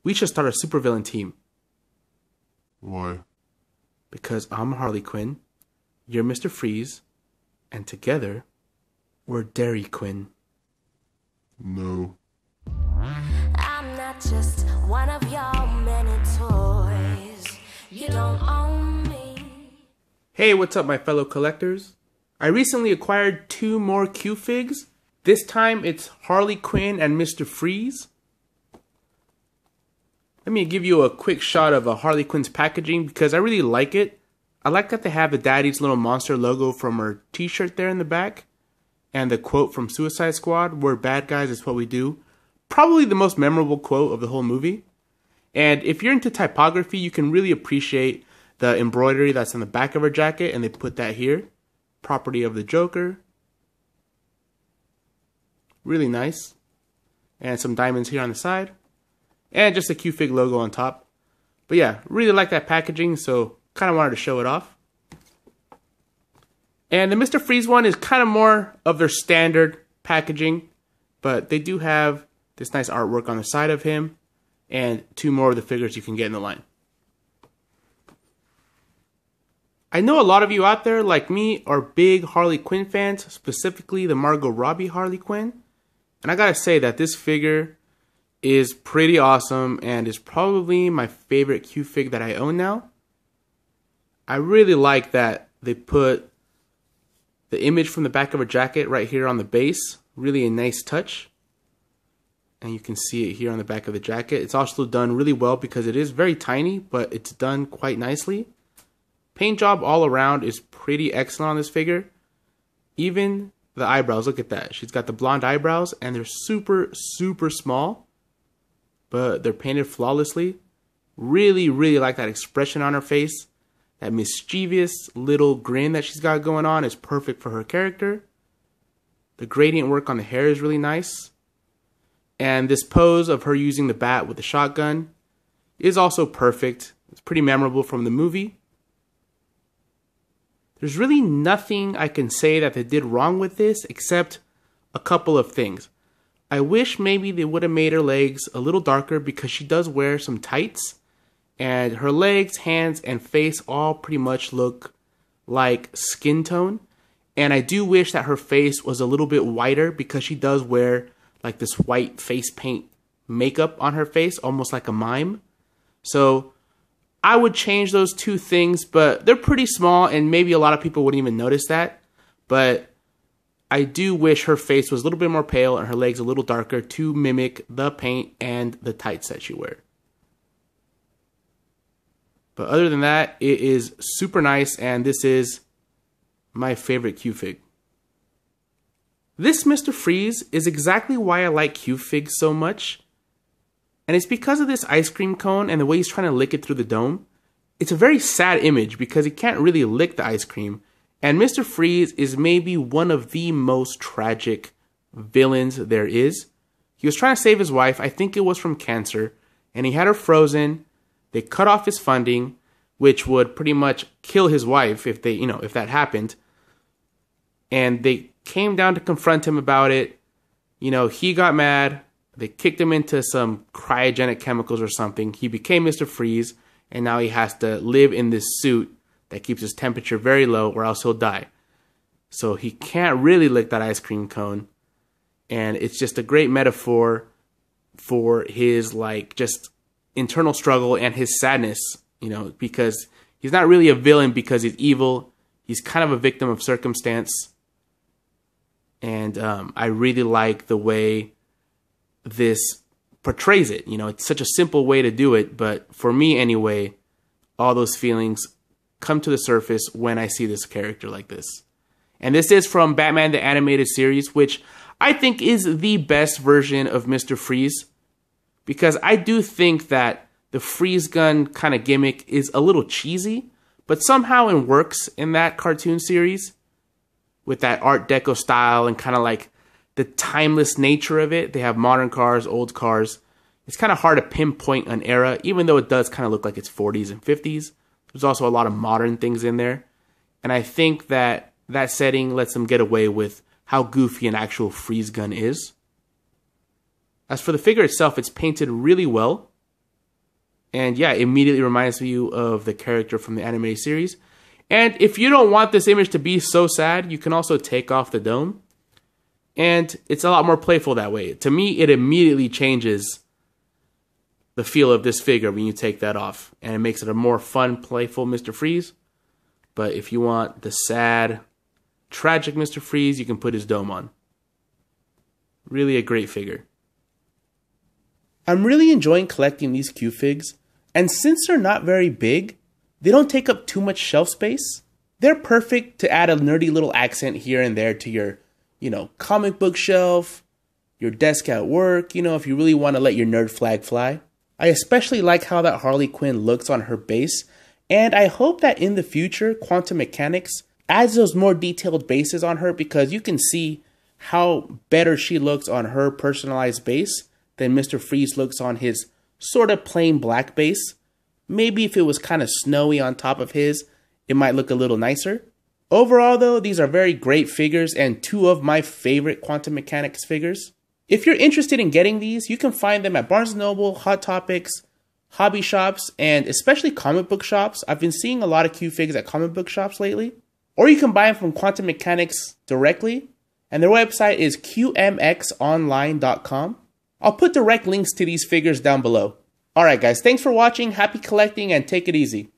We should start a supervillain team. Why? Because I'm Harley Quinn, you're Mr. Freeze, and together, we're Dairy Quinn. No. I'm not just one of your many toys. You don't own me. Hey, what's up, my fellow collectors? I recently acquired 2 more Q-Figs. This time it's Harley Quinn and Mr. Freeze. Let me give you a quick shot of Harley Quinn's packaging because I really like it. I like that they have the Daddy's Little Monster logo from her t-shirt there in the back. And the quote from Suicide Squad, "We're bad guys, it's what we do." Probably the most memorable quote of the whole movie. And if you're into typography, you can really appreciate the embroidery that's on the back of her jacket, and they put that here. Property of the Joker. Really nice. And some diamonds here on the side. And just a Q-Fig logo on top. But yeah, really like that packaging, so kind of wanted to show it off. And the Mr. Freeze one is kind of more of their standard packaging, but they do have this nice artwork on the side of him, and 2 more of the figures you can get in the line. I know a lot of you out there, like me, are big Harley Quinn fans, specifically the Margot Robbie Harley Quinn. And I gotta say that this figure is pretty awesome and is probably my favorite Q-Fig that I own now. I really like that they put the image from the back of her jacket right here on the base. Really a nice touch. And you can see it here on the back of the jacket. It's also done really well because it is very tiny, but it's done quite nicely. Paint job all around is pretty excellent on this figure. Even the eyebrows, look at that. She's got the blonde eyebrows and they're super, super small, but they're painted flawlessly. Really, really like that expression on her face. That mischievous little grin that she's got going on is perfect for her character. The gradient work on the hair is really nice. And this pose of her using the bat with the shotgun is also perfect. It's pretty memorable from the movie. There's really nothing I can say that they did wrong with this except a couple of things. I wish maybe they would have made her legs a little darker because she does wear some tights. And her legs, hands, and face all pretty much look like skin tone. And I do wish that her face was a little bit whiter because she does wear like this white face paint makeup on her face, almost like a mime. So I would change those 2 things, but they're pretty small and maybe a lot of people wouldn't even notice that. But I do wish her face was a little bit more pale and her legs a little darker to mimic the paint and the tights that she wears. But other than that, it is super nice, and this is my favorite Q-Fig. This Mr. Freeze is exactly why I like Q-Figs so much. And it's because of this ice cream cone and the way he's trying to lick it through the dome. It's a very sad image because he can't really lick the ice cream. And Mr. Freeze is maybe one of the most tragic villains there is. He was trying to save his wife, I think it was from cancer, and he had her frozen. They cut off his funding, which would pretty much kill his wife if that happened. And they came down to confront him about it. He got mad. They kicked him into some cryogenic chemicals or something. He became Mr. Freeze, and now he has to live in this suit that keeps his temperature very low or else he'll die. So he can't really lick that ice cream cone. And it's just a great metaphor for his just internal struggle and his sadness, because he's not really a villain because he's evil. He's kind of a victim of circumstance. And I really like the way this portrays it. It's such a simple way to do it, but for me anyway, all those feelings come to the surface when I see this character like this. And this is from Batman the Animated Series, which I think is the best version of Mr. Freeze, because I do think that the freeze gun kind of gimmick is a little cheesy, but somehow it works in that cartoon series with that Art Deco style and kind of like the timeless nature of it. They have modern cars, old cars. It's kind of hard to pinpoint an era, even though it does kind of look like it's 40s and 50s. There's also a lot of modern things in there. And I think that that setting lets them get away with how goofy an actual freeze gun is. As for the figure itself, it's painted really well. And yeah, it immediately reminds you of the character from the animated series. And if you don't want this image to be so sad, you can also take off the dome. And it's a lot more playful that way. To me, it immediately changes the feel of this figure when you take that off. And it makes it a more fun, playful Mr. Freeze. But if you want the sad, tragic Mr. Freeze, you can put his dome on. Really a great figure. I'm really enjoying collecting these Q-Figs. And since they're not very big, they don't take up too much shelf space. They're perfect to add a nerdy little accent here and there to your, comic book shelf, your desk at work, if you really want to let your nerd flag fly. I especially like how that Harley Quinn looks on her base, and I hope that in the future, Quantum Mechanics adds those more detailed bases on her, because you can see how better she looks on her personalized base than Mr. Freeze looks on his sort of plain black base. Maybe if it was kind of snowy on top of his, it might look a little nicer. Overall though, these are very great figures and two of my favorite Quantum Mechanics figures. If you're interested in getting these, you can find them at Barnes & Noble, Hot Topics, hobby shops, and especially comic book shops. I've been seeing a lot of Q-Figs at comic book shops lately. Or you can buy them from Quantum Mechanics directly, and their website is qmxonline.com. I'll put direct links to these figures down below. Alright guys, thanks for watching, happy collecting, and take it easy.